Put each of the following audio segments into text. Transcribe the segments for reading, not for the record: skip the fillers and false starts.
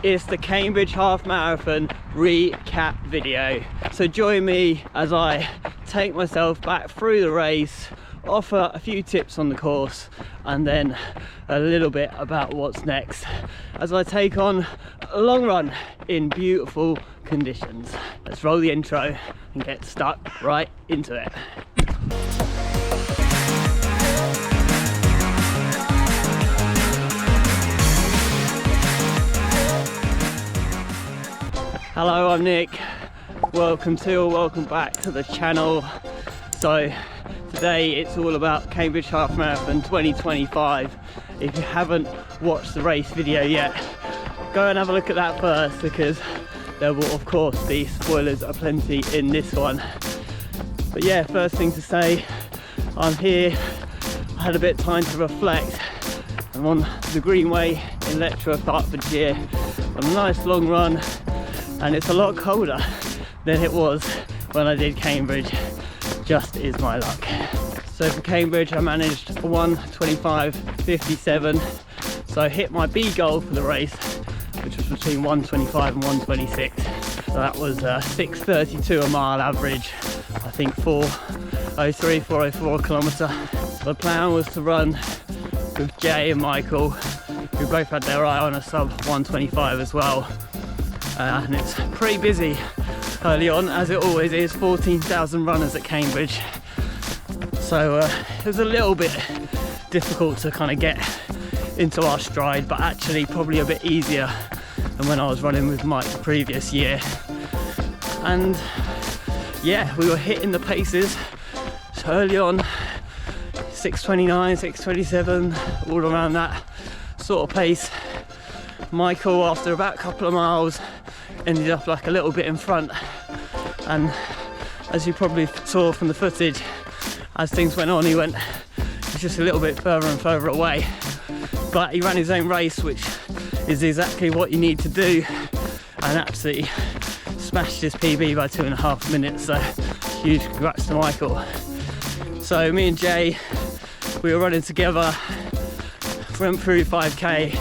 It's the Cambridge Half Marathon recap video. So join me as I take myself back through the race, offer a few tips on the course, and then a little bit about what's next as I take on a long run in beautiful conditions. Let's roll the intro and get stuck right into it. Hello, I'm Nick. Welcome back to the channel. So today it's all about Cambridge Half Marathon 2025. If you haven't watched the race video yet, go and have a look at that first, because there will of course be spoilers aplenty in this one. But yeah, first thing to say, I'm here. I had a bit of time to reflect. I'm on the Greenway in Letchworth, Hertfordshire, on a nice long run, and it's a lot colder than it was when I did Cambridge. Just is my luck. So for Cambridge I managed a 1:25.57, so I hit my B goal for the race, which was between 1:25 and 1:26. So that was 6:32 a mile average, I think 4:03, 4:04 a kilometre. The plan was to run with Jay and Michael, who both had their eye on a sub 1:25 as well. And it's pretty busy early on, as it always is. 14,000 runners at Cambridge, so it was a little bit difficult to kind of get into our stride, but actually probably a bit easier than when I was running with Mike the previous year. And yeah, we were hitting the paces. So early on, 6:29, 6:27, all around that sort of pace. Michael, after about a couple of miles, ended up like a little bit in front, and as you probably saw from the footage, as things went on, he went just a little bit further and further away. But he ran his own race, which is exactly what you need to do, and absolutely smashed his PB by 2.5 minutes. So huge congrats to Michael. So me and Jay, we were running together, went through 5k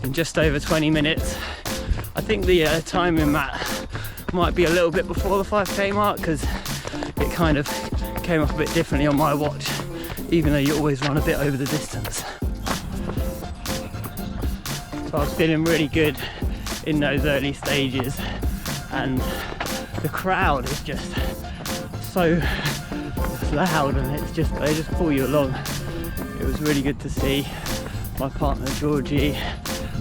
in just over 20 minutes. I think the timing might be a little bit before the 5k mark, because it kind of came up a bit differently on my watch, even though you always run a bit over the distance. So I was feeling really good in those early stages, and the crowd is just so loud, and they just pull you along. It was really good to see my partner Georgie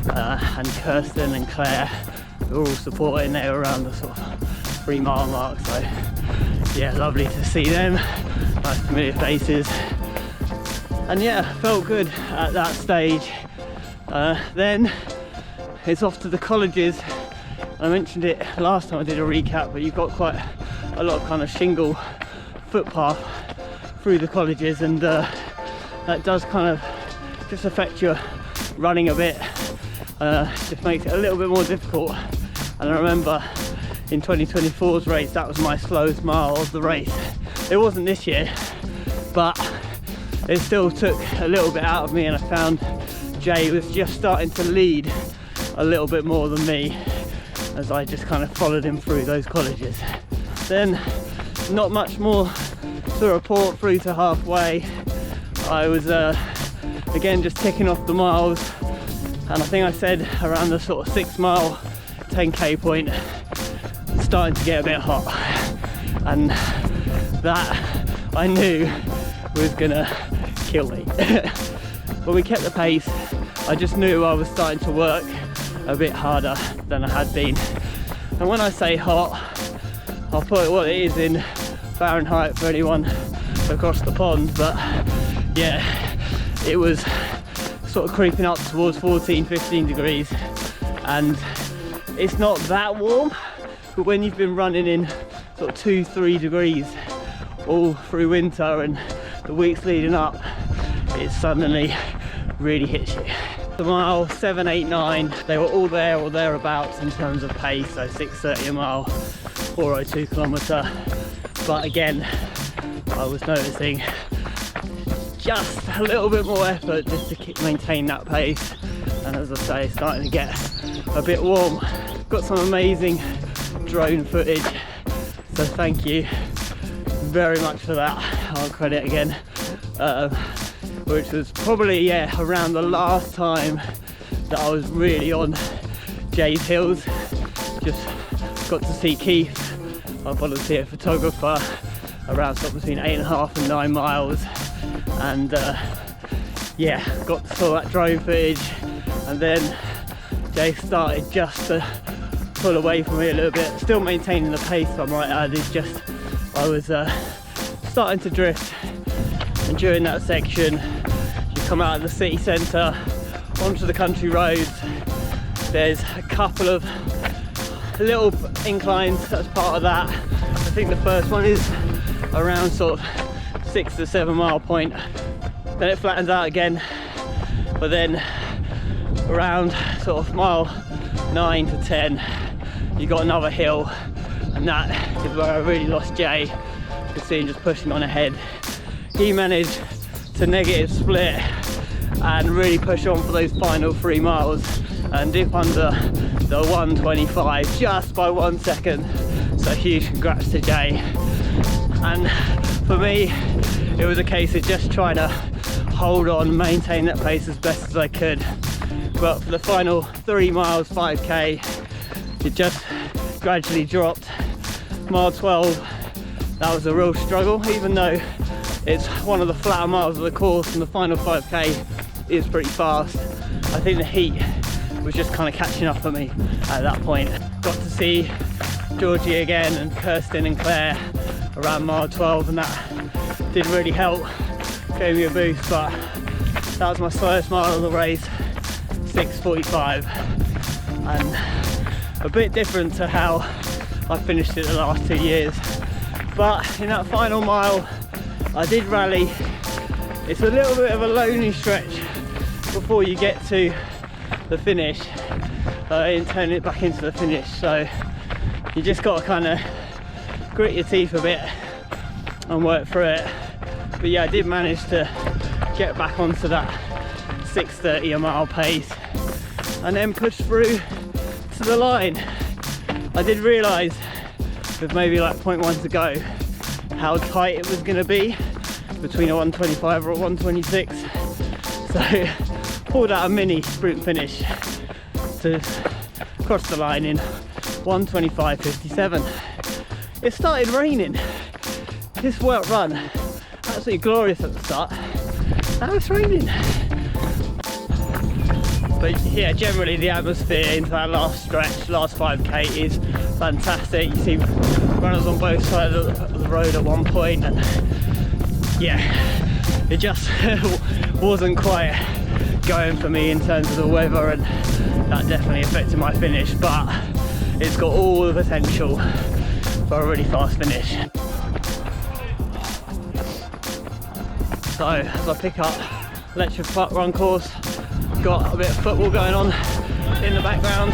and Kirsten and Claire. They were all supporting. They were around the sort of 3 mile mark, so yeah, lovely to see them. Nice familiar faces, and yeah, felt good at that stage. Then it's off to the colleges. I mentioned it last time I did a recap, but you've got quite a lot of kind of shingle footpath through the colleges, and that does kind of just affect your running a bit. Just makes it a little bit more difficult. And I remember in 2024's race, that was my slowest mile of the race. It wasn't this year, but it still took a little bit out of me, and I found Jay was just starting to lead a little bit more than me as I just kind of followed him through those colleges. Then not much more to report through to halfway. I was again just ticking off the miles, and I think I said around the sort of 6 mile 10k point, starting to get a bit hot, and that I knew was gonna kill me. But we kept the pace. I just knew I was starting to work a bit harder than I had been. And when I say hot, I'll put what it is in Fahrenheit for anyone across the pond, but yeah, it was sort of creeping up towards 14-15 degrees, and it's not that warm, but when you've been running in sort of 2-3 degrees all through winter and the weeks leading up, it suddenly really hits you. The mile 7, 8, 9, they were all there or thereabouts in terms of pace, so 6:30 a mile, 4:02 kilometre. But again, I was noticing just a little bit more effort just to maintain that pace, and as I say, starting to get a bit warm. Got some amazing drone footage, so thank you very much for that. I'll credit again, which was probably around the last time that I was really on Jay's hills. Just got to see Keith, my volunteer photographer, around something between 8.5 and 9 miles, and got to saw that drone footage, and then Jay started just to pull away from me a little bit, still maintaining the pace, I might add. It's just I was starting to drift, and during that section you come out of the city centre onto the country roads. There's a couple of little inclines as part of that. I think the first one is around sort of 6 to 7 mile point, then it flattens out again, but then around sort of mile 9 to 10 you got another hill, and that is where I really lost Jay. You can see him just pushing on ahead. He managed to negative split and really push on for those final 3 miles and dip under the 125 just by 1 second, so huge congrats to Jay. And for me it was a case of just trying to hold on, maintain that pace as best as I could, but for the final 3 miles 5k it just gradually dropped. Mile 12, that was a real struggle, even though it's one of the flatter miles of the course and the final 5k is pretty fast. I think the heat was just kind of catching up on me at that point. Got to see Georgie again and Kirsten and Claire around mile 12, and that did really help, gave me a boost, but that was my slowest mile of the race, 6:45, and a bit different to how I finished it the last 2 years. But in that final mile I did rally. It's a little bit of a lonely stretch before you get to the finish, and turn it back into the finish, so you just got to kind of grit your teeth a bit and work through it. But yeah, I did manage to get back onto that 6:30 a mile pace and then push through to the line. I did realise with maybe like 0.1 to go how tight it was going to be between a 125 or a 126, so pulled out a mini sprint finish to cross the line in 125.57. It started raining. This work run absolutely glorious at the start. Now it's raining. But yeah, generally the atmosphere into that last stretch, last 5k is fantastic. You see runners on both sides of the road at one point, and yeah, it just wasn't quite going for me in terms of the weather, and that definitely affected my finish, but it's got all the potential for a really fast finish. So as I pick up Letchworth Park run course, got a bit of football going on in the background,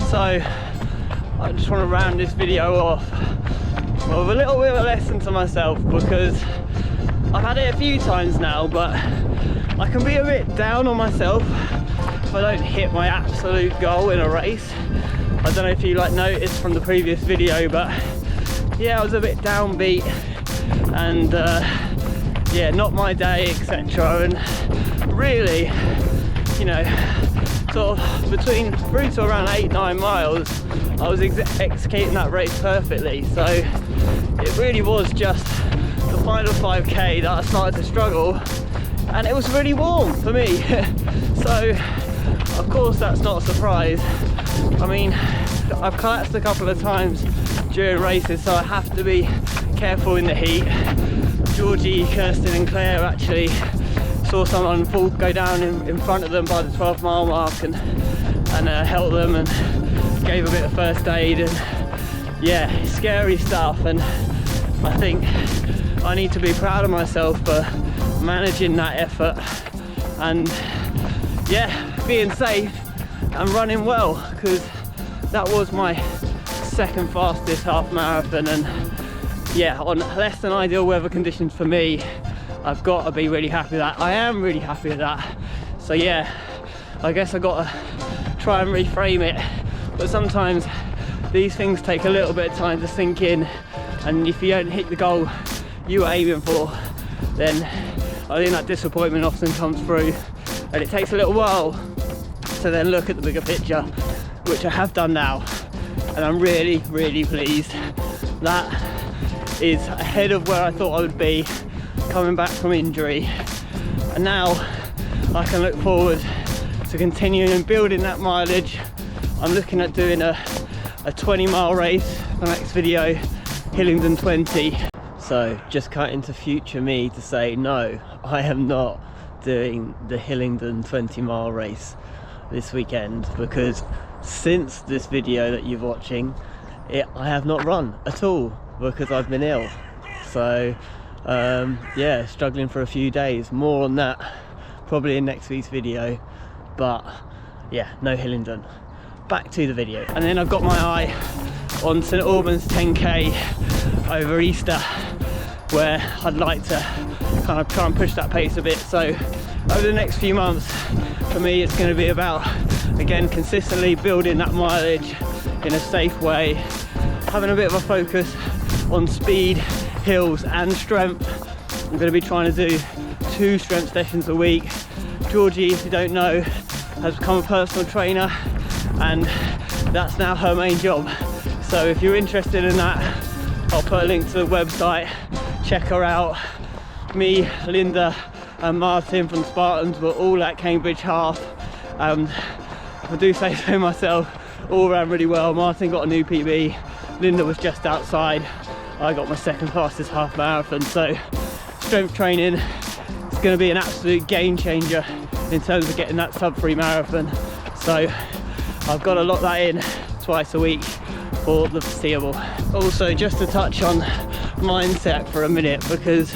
so I just want to round this video off with a little bit of a lesson to myself, because I've had it a few times now, but I can be a bit down on myself if I don't hit my absolute goal in a race. I don't know if you noticed from the previous video, but yeah, I was a bit downbeat and yeah, not my day, etc. And really, you know, sort of between through to around 8-9 miles I was executing that race perfectly, so it really was just the final 5k that I started to struggle, and it was really warm for me. So of course that's not a surprise. I mean, I've collapsed a couple of times during races, so I have to be careful in the heat. Georgie, Kirsten and Claire actually saw someone go down in front of them by the 12 mile mark and helped them and gave a bit of first aid, and yeah, scary stuff. And I think I need to be proud of myself for managing that effort and yeah, being safe and running well, because that was my second fastest half marathon, and yeah, on less than ideal weather conditions for me, I've got to be really happy with that. I am really happy with that. So yeah, I guess I gotta try and reframe it. But sometimes these things take a little bit of time to sink in, and if you don't hit the goal you were aiming for, then I think that disappointment often comes through, and it takes a little while to then look at the bigger picture, which I have done now, and I'm really pleased. That is ahead of where I thought I would be coming back from injury, and now I can look forward to continuing and building that mileage. I'm looking at doing a 20-mile race for the next video, Hillingdon 20. So just cut into future me to say no, I am not doing the Hillingdon 20-mile race this weekend, because since this video that you're watching, I have not run at all because I've been ill. So yeah, struggling for a few days. More on that probably in next week's video, but yeah, no Hillingdon. Back to the video. And then I've got my eye on St Albans 10k over Easter, where I'd like to kind of try and push that pace a bit. So over the next few months for me, it's going to be about, again, consistently building that mileage in a safe way, having a bit of a focus on speed, hills and strength. I'm going to be trying to do 2 strength sessions a week. Georgie, if you don't know, has become a personal trainer, and that's now her main job. So if you're interested in that, I'll put a link to the website, check her out. Me, Linda and Martin from Spartans were all at Cambridge Half. If I do say so myself, all ran really well. Martin got a new PB, Linda was just outside, I got my second fastest half marathon. So strength training is going to be an absolute game changer in terms of getting that sub-3 marathon. So I've got to lock that in twice a week for the foreseeable. Also, just to touch on mindset for a minute, because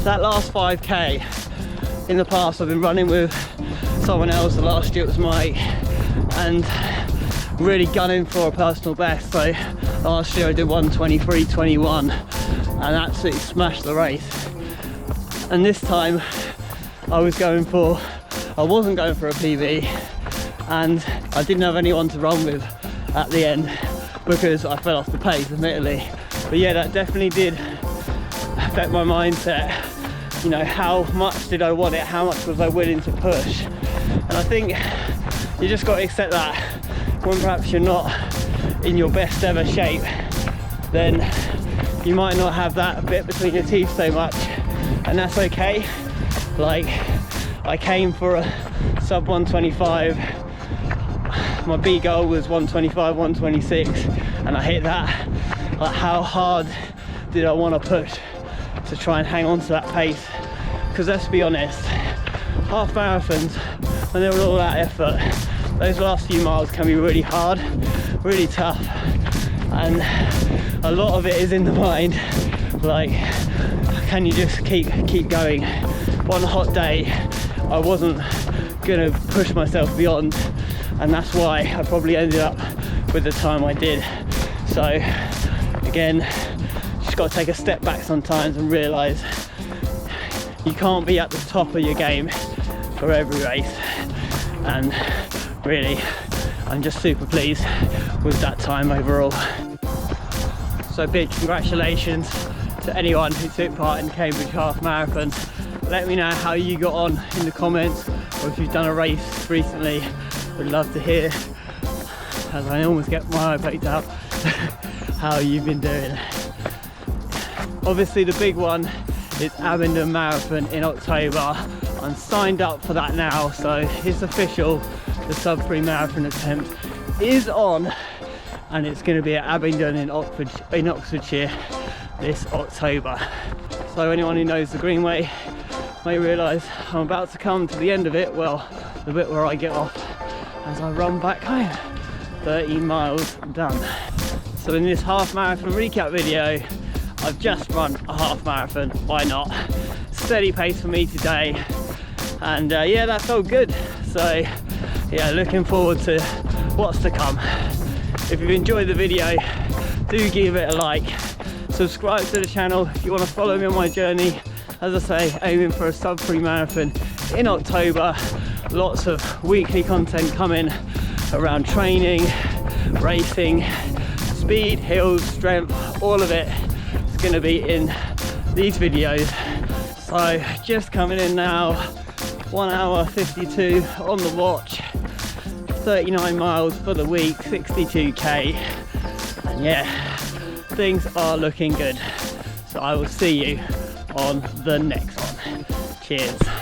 that last 5k, in the past I've been running with someone else. The last year it was Mike, and really gunning for a personal best. So last year I did 1:23:21 and absolutely smashed the race. And this time I wasn't going for a PB, and I didn't have anyone to run with at the end because I fell off the pace, admittedly. But yeah, that definitely did affect my mindset. You know, how much did I want it? How much was I willing to push? And I think you just got to accept that when perhaps you're not in your best ever shape, then you might not have that bit between your teeth so much, and that's okay. Like, I came for a sub 125. My B goal was 125, 126, and I hit that. Like, how hard did I want to push to try and hang on to that pace? Because let's be honest, half marathons, when they're all that effort, those last few miles can be really hard, really tough, and a lot of it is in the mind. Like, can you just keep going? One hot day, I wasn't gonna push myself beyond, and that's why I probably ended up with the time I did. So again, just got to take a step back sometimes and realise you can't be at the top of your game for every race. And really, I'm just super pleased with that time overall. So big congratulations to anyone who took part in the Cambridge Half Marathon. Let me know how you got on in the comments, or if you've done a race recently. Would love to hear, as I almost get my eye poked out, how you've been doing. Obviously the big one is Abingdon Marathon in October. I'm signed up for that now, so it's official. The sub-3 marathon attempt is on, and it's going to be at Abingdon in Oxfordshire this October. So anyone who knows the Greenway may realise I'm about to come to the end of it, well, the bit where I get off as I run back home. 13 miles done. So in this half marathon recap video, I've just run a half marathon, why not? Steady pace for me today, and yeah, that felt good. So yeah, looking forward to what's to come. If you've enjoyed the video, do give it a like, subscribe to the channel if you want to follow me on my journey. As I say, aiming for a sub-3 marathon in October. lots of weekly content coming around training, racing, speed, hills, strength, all of it is going to be in these videos. So just coming in now, 1 hour 52 on the watch, 39 miles for the week, 62k, and yeah, things are looking good. So I will see you on the next one. Cheers.